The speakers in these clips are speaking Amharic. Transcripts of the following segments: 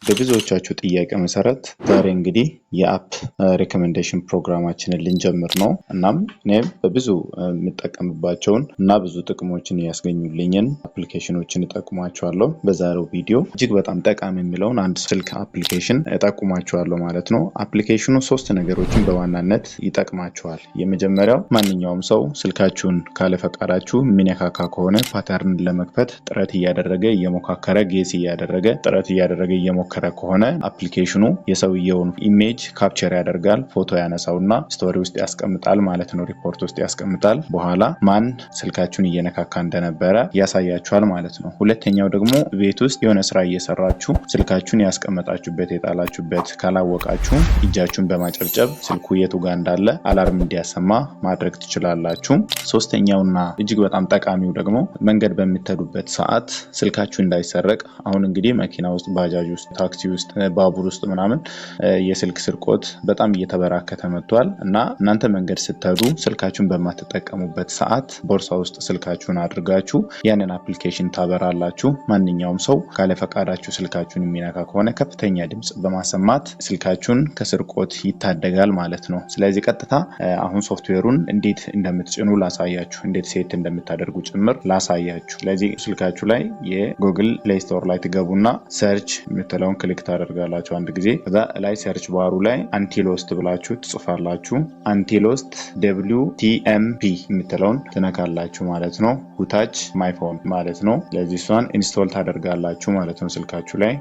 በብዙዎቻችሁ ጥያቄ መሰረት ዛሬ እንግዲህ የአፕ ሪኮሜንዴሽን ፕሮግራማችንን ልንጀምር ነው። እናም እኔም በብዙ የምጠቀምባቸውን እና ብዙ ጥቅሞችን ያስገኙልኝን አፕሊኬሽኖችን እጠቁማችኋለሁ። በዛሬው ቪዲዮ እጅግ በጣም ጠቃሚ የሚለውን አንድ ስልክ አፕሊኬሽን እጠቁማችኋለሁ ማለት ነው። አፕሊኬሽኑ ሶስት ነገሮችን በዋናነት ይጠቅማችኋል። የመጀመሪያው ማንኛውም ሰው ስልካችሁን ካለፈቃዳችሁ የሚነካካ ከሆነ ፓተርን ለመክፈት ጥረት እያደረገ እየሞካከረ ጌስ እያደረገ ጥረት እያደረገ እየሞከረ ከሆነ አፕሊኬሽኑ የሰውየውን ኢሜጅ ካፕቸር ያደርጋል፣ ፎቶ ያነሳውና ስቶሪ ውስጥ ያስቀምጣል ማለት ነው። ሪፖርት ውስጥ ያስቀምጣል። በኋላ ማን ስልካችሁን እየነካካ እንደነበረ ያሳያችኋል ማለት ነው። ሁለተኛው ደግሞ ቤት ውስጥ የሆነ ስራ እየሰራችሁ ስልካችሁን ያስቀመጣችሁበት የጣላችሁበት ካላወቃችሁ እጃችሁን በማጨብጨብ ስልኩ የቱ ጋር እንዳለ አላርም እንዲያሰማ ማድረግ ትችላላችሁ። ሶስተኛውና እጅግ በጣም ጠቃሚው ደግሞ መንገድ በምትሄዱበት ሰዓት ስልካችሁ እንዳይሰረቅ። አሁን እንግዲህ መኪና ውስጥ፣ ባጃጅ ውስጥ፣ ታክሲ ውስጥ፣ ባቡር ውስጥ ምናምን የስልክ ስርቆት በጣም እየተበራከተ መጥቷል እና እናንተ መንገድ ስትሄዱ ስልካችሁን በማትጠቀሙበት ሰዓት ቦርሳ ውስጥ ስልካችሁን አድርጋችሁ ያንን አፕሊኬሽን ታበራላችሁ። ማንኛውም ሰው ካለ ፈቃዳችሁ ስልካችሁን የሚነካ ከሆነ ከፍተኛ ድምጽ በማሰማት ስልካችሁን ከስርቆት ይታደጋል ማለት ነው። ስለዚህ ቀጥታ አሁን ሶፍትዌሩን እንዴት እንደምትጭኑ ላሳያችሁ፣ እንዴት ሴት እንደምታደርጉ ጭምር ላሳያችሁ። ስለዚህ ስልካችሁ ላይ የጉግል ፕሌይ ስቶር ላይ ትገቡና ሰርች የምትለውን ክሊክ ታደርጋላችሁ አንድ ጊዜ። ከዛ ላይ ሰርች ባሩ ላይ አንቲሎስት ብላችሁ ትጽፋላችሁ። አንቲሎስት WTMP የምትለውን ትነካላችሁ ማለት ነው። ሁታች ማይፎን ማለት ነው። ስለዚህ እሷን ኢንስቶል ታደርጋላችሁ ማለት ነው ስልካችሁ ላይ።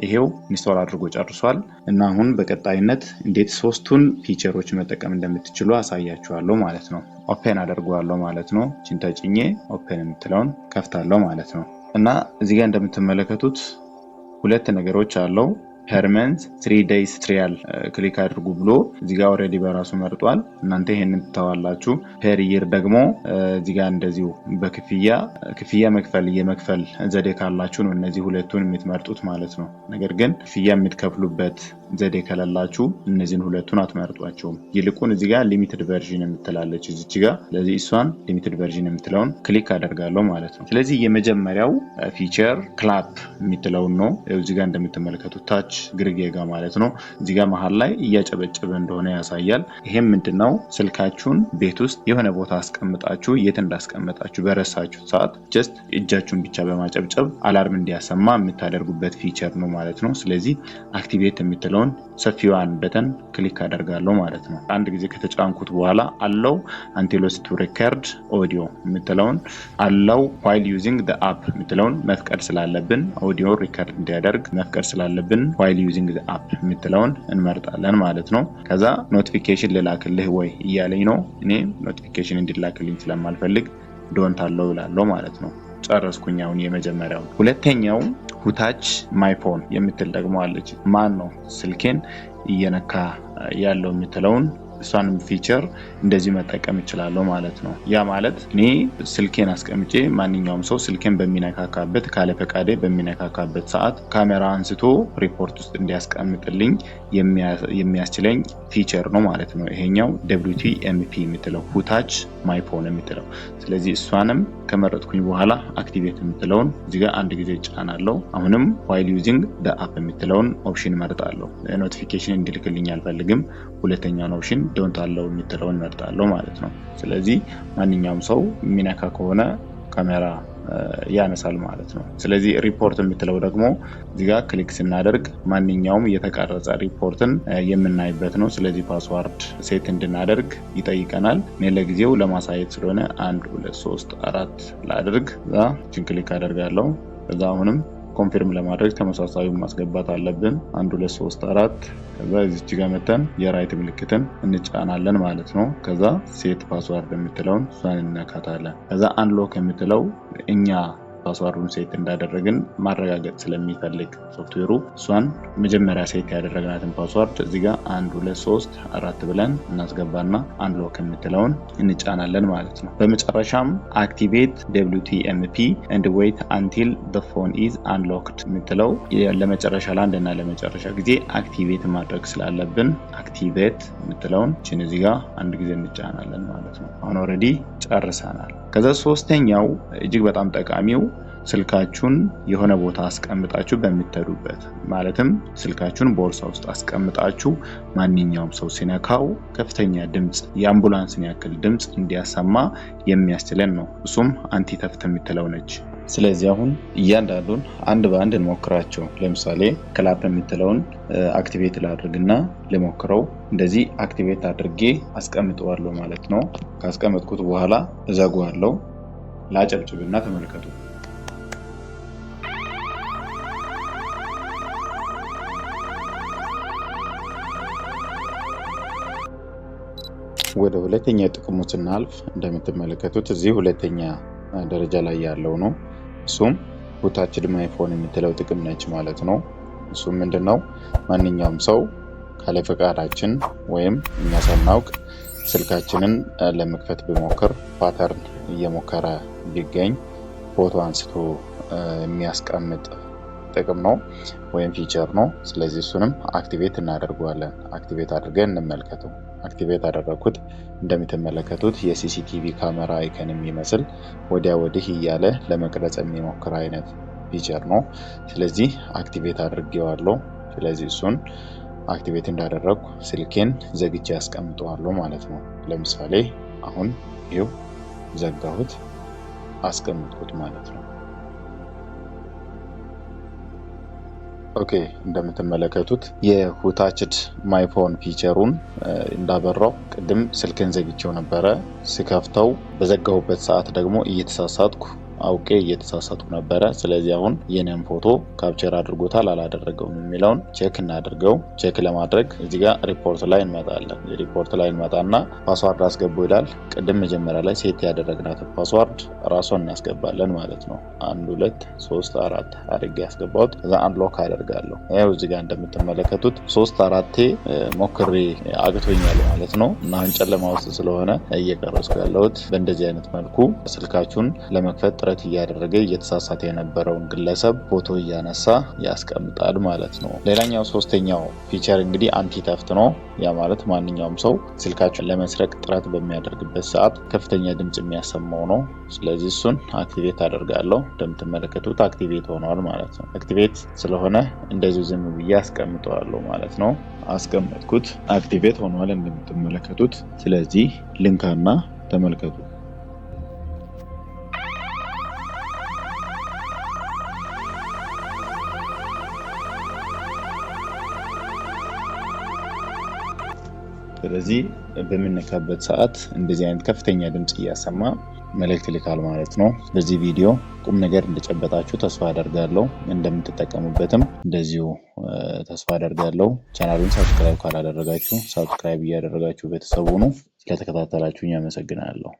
ይሄው ኢንስቶል አድርጎ ጨርሷል እና አሁን በቀጣይነት እንዴት ሶስቱን ፊቸሮች መጠቀም እንደምትችሉ አሳያችኋለሁ ማለት ነው። ኦፔን አደርገዋለሁ ማለት ነው። ቺን ተጭኜ ኦፔን የምትለውን ከፍታለሁ ማለት ነው። እና እዚህ ጋር እንደምትመለከቱት ሁለት ነገሮች አለው። ፐርመንት 3 days ትሪያል ክሊክ አድርጉ ብሎ እዚህ ጋር ኦሬዲ በራሱ መርጧል። እናንተ ይሄንን ትተዋላችሁ። ፐር ይር ደግሞ እዚህ ጋር እንደዚሁ በክፍያ መክፈል የመክፈል ዘዴ ካላችሁ ነው እነዚህ ሁለቱን የምትመርጡት ማለት ነው። ነገር ግን ክፍያ የምትከፍሉበት ዘዴ ከሌላችሁ እነዚህን ሁለቱን አትመርጧቸውም። ይልቁን እዚህ ጋር ሊሚትድ ቨርዥን የምትላለች እዚች ጋር። ስለዚህ እሷን ሊሚትድ ቨርዥን የምትለውን ክሊክ አደርጋለሁ ማለት ነው። ስለዚህ የመጀመሪያው ፊቸር ክላፕ የምትለውን ነው። እዚህ ጋር እንደምትመለከቱት ታች ግርጌ ጋር ማለት ነው። እዚህ ጋር መሃል ላይ እያጨበጨበ እንደሆነ ያሳያል። ይሄም ምንድነው ስልካችሁን ቤት ውስጥ የሆነ ቦታ አስቀምጣችሁ የት እንዳስቀመጣችሁ በረሳችሁ ሰዓት ጀስት እጃችሁን ብቻ በማጨብጨብ አላርም እንዲያሰማ የምታደርጉበት ፊቸር ነው ማለት ነው። ስለዚህ አክቲቬት የምትለውን ሰፊዋን በተን ክሊክ አደርጋለሁ ማለት ነው። አንድ ጊዜ ከተጫንኩት በኋላ አለው አንቲሎስ ቱ ሪከርድ ኦዲዮ የምትለውን አለው while using the app የምትለውን መፍቀድ ስላለብን ኦዲዮ ሪከርድ እንዲያደርግ መፍቀድ ስላለብን while using the app የምትለውን እንመርጣለን ማለት ነው። ከዛ ኖቲፊኬሽን ልላክልህ ወይ እያለኝ ነው። እኔ ኖቲፊኬሽን እንዲላክልኝ ስለማልፈልግ ዶንት አለው እላለሁ ማለት ነው። ጨረስኩኝ አሁን የመጀመሪያው። ሁለተኛው ሁታች ማይፎን የምትል ደግሞ አለች። ማን ነው ስልኬን እየነካ ያለው የምትለውን እሷንም ፊቸር እንደዚህ መጠቀም እችላለሁ ማለት ነው። ያ ማለት እኔ ስልኬን አስቀምጬ ማንኛውም ሰው ስልኬን በሚነካካበት ካለ ፈቃዴ በሚነካካበት ሰዓት ካሜራ አንስቶ ሪፖርት ውስጥ እንዲያስቀምጥልኝ የሚያስችለኝ ፊቸር ነው ማለት ነው። ይሄኛው WTMP የምትለው ሁታች ማይፎን የምትለው። ስለዚህ እሷንም ከመረጥኩኝ በኋላ አክቲቬት የምትለውን እዚህ ጋር አንድ ጊዜ ጫናለሁ። አሁንም while using the app የምትለውን ኦፕሽን መርጣለሁ። ኖቲፊኬሽን እንዲልክልኝ አልፈልግም። ሁለተኛውን ኦፕሽን ዶንት አለው የምትለውን መርጣለሁ ማለት ነው። ስለዚህ ማንኛውም ሰው የሚነካ ከሆነ ካሜራ ያነሳል ማለት ነው። ስለዚህ ሪፖርት የምትለው ደግሞ እዚህ ጋር ክሊክ ስናደርግ ማንኛውም የተቀረጸ ሪፖርትን የምናይበት ነው። ስለዚህ ፓስዋርድ ሴት እንድናደርግ ይጠይቀናል። እኔ ለጊዜው ለማሳየት ስለሆነ 1 2 3 4 ላድርግ። እዛ ክሊክ አደርጋለሁ። ከዛ አሁንም ኮንፊርም ለማድረግ ተመሳሳዩ ማስገባት አለብን። 1 2 3 4 ከዛ እዚች ጋር መተን የራይት ምልክትን እንጫናለን ማለት ነው። ከዛ ሴት ፓስዋርድ የምትለውን እሷን እንነካታለን። ከዛ አንሎክ የምትለው እኛ ፓስዋርዱን ሴት እንዳደረግን ማረጋገጥ ስለሚፈልግ ሶፍትዌሩ እሷን መጀመሪያ ሴት ያደረግናትን ፓስዋርድ እዚህ ጋር 1 2 3 4 ብለን እናስገባና አንሎክ የምትለውን እንጫናለን ማለት ነው። በመጨረሻም አክቲቬት WTMP and wait until the phone is unlocked የምትለው ለመጨረሻ ለአንድና ለመጨረሻ ጊዜ አክቲቬት ማድረግ ስላለብን አክቲቬት የምትለውን እቺን እዚህ ጋር አንድ ጊዜ እንጫናለን ማለት ነው። አሁን ኦሬዲ ጨርሰናል። ከዛ ሶስተኛው እጅግ በጣም ጠቃሚው ስልካችሁን የሆነ ቦታ አስቀምጣችሁ በምትሄዱበት ማለትም ስልካችሁን ቦርሳ ውስጥ አስቀምጣችሁ ማንኛውም ሰው ሲነካው ከፍተኛ ድምጽ የአምቡላንስን ያክል ድምጽ እንዲያሰማ የሚያስችለን ነው። እሱም አንቲ ተፍት የምትለው ነች። ስለዚህ አሁን እያንዳንዱን አንድ በአንድ እንሞክራቸው። ለምሳሌ ክላፕ የምትለውን አክቲቬት ላድርግና ልሞክረው። እንደዚህ አክቲቬት አድርጌ አስቀምጠዋለሁ ማለት ነው። ካስቀመጥኩት በኋላ እዘጋዋለሁ። ላጨብጭብና ተመልከቱ። ወደ ሁለተኛ ጥቅሙ ስናልፍ እንደምትመለከቱት እዚህ ሁለተኛ ደረጃ ላይ ያለው ነው። እሱም ሁታችድ ማይ ፎን የምትለው ጥቅም ነች ማለት ነው። እሱም ምንድነው? ማንኛውም ሰው ካለ ፈቃዳችን ወይም እኛ ሳናውቅ ስልካችንን ለመክፈት ቢሞክር ፓተርን እየሞከረ ቢገኝ ፎቶ አንስቶ የሚያስቀምጥ ጥቅም ነው ወይም ፊቸር ነው። ስለዚህ እሱንም አክቲቬት እናደርገዋለን። አክቲቬት አድርገን እንመልከተው። አክቲቬት አደረኩት። እንደምትመለከቱት የሲሲቲቪ ካሜራ አይከን የሚመስል ወዲያ ወዲህ እያለ ለመቅረጽ የሚሞክር አይነት ፊቸር ነው። ስለዚህ አክቲቬት አድርጌዋለሁ። ስለዚህ እሱን አክቲቬት እንዳደረኩ ስልኬን ዘግቼ ያስቀምጠዋለሁ ማለት ነው። ለምሳሌ አሁን ይኸው ዘጋሁት፣ አስቀምጥኩት ማለት ነው። ኦኬ እንደምትመለከቱት የሁታችድ ማይ ፎን ፊቸሩን እንዳበራው ቅድም ስልክን ዘግቼው ነበረ። ስከፍተው በዘጋሁበት ሰዓት ደግሞ እየተሳሳትኩ አውቄ እየተሳሳትኩ ነበረ። ስለዚህ አሁን የኔን ፎቶ ካፕቸር አድርጎታል አላደረገውም የሚለውን ቼክ እናድርገው። ቼክ ለማድረግ እዚህ ጋር ሪፖርት ላይ እንመጣለን። ሪፖርት ላይ እንመጣና ፓስዋርድ አስገቡ ይላል። ቅድም መጀመሪያ ላይ ሴት ያደረግናት ፓስዋርድ ራሷን እናስገባለን ማለት ነው። 1 2 3 4 አድርጌ ያስገባሁት ከዛ አንሎክ አደርጋለሁ። ያው እዚህ ጋር እንደምትመለከቱት 3 4 ሞክሬ አግቶኛል ማለት ነው። እና አሁን ጨለማ ውስጥ ስለሆነ እየቀረጽኩ ያለሁት በእንደዚህ አይነት መልኩ ስልካችሁን ለመክፈት ጥረት እያደረገ እየተሳሳተ የነበረውን ግለሰብ ፎቶ እያነሳ ያስቀምጣል ማለት ነው። ሌላኛው ሶስተኛው ፊቸር እንግዲህ አንቲ ተፍት ነው። ያ ማለት ማንኛውም ሰው ስልካችሁን ለመስረቅ ጥረት በሚያደርግበት ሰዓት ከፍተኛ ድምጽ የሚያሰማው ነው። ስለዚህ እሱን አክቲቬት አደርጋለሁ። እንደምትመለከቱት አክቲቬት ሆኗል ማለት ነው። አክቲቬት ስለሆነ እንደዚህ ዝም ብዬ አስቀምጠዋለሁ ማለት ነው። አስቀመጥኩት፣ አክቲቬት ሆኗል እንደምትመለከቱት። ስለዚህ ልንካና ተመልከቱ። ስለዚህ በምንነካበት ሰዓት እንደዚህ አይነት ከፍተኛ ድምጽ እያሰማ መልእክት ይልካል ማለት ነው። በዚህ ቪዲዮ ቁም ነገር እንደጨበጣችሁ ተስፋ አደርጋለሁ። እንደምትጠቀሙበትም እንደዚሁ ተስፋ አደርጋለሁ። ቻናሉን ሰብስክራይብ ካላደረጋችሁ ሰብስክራይብ እያደረጋችሁ ቤተሰቡ ሁኑ። ስለተከታተላችሁኝ አመሰግናለሁ።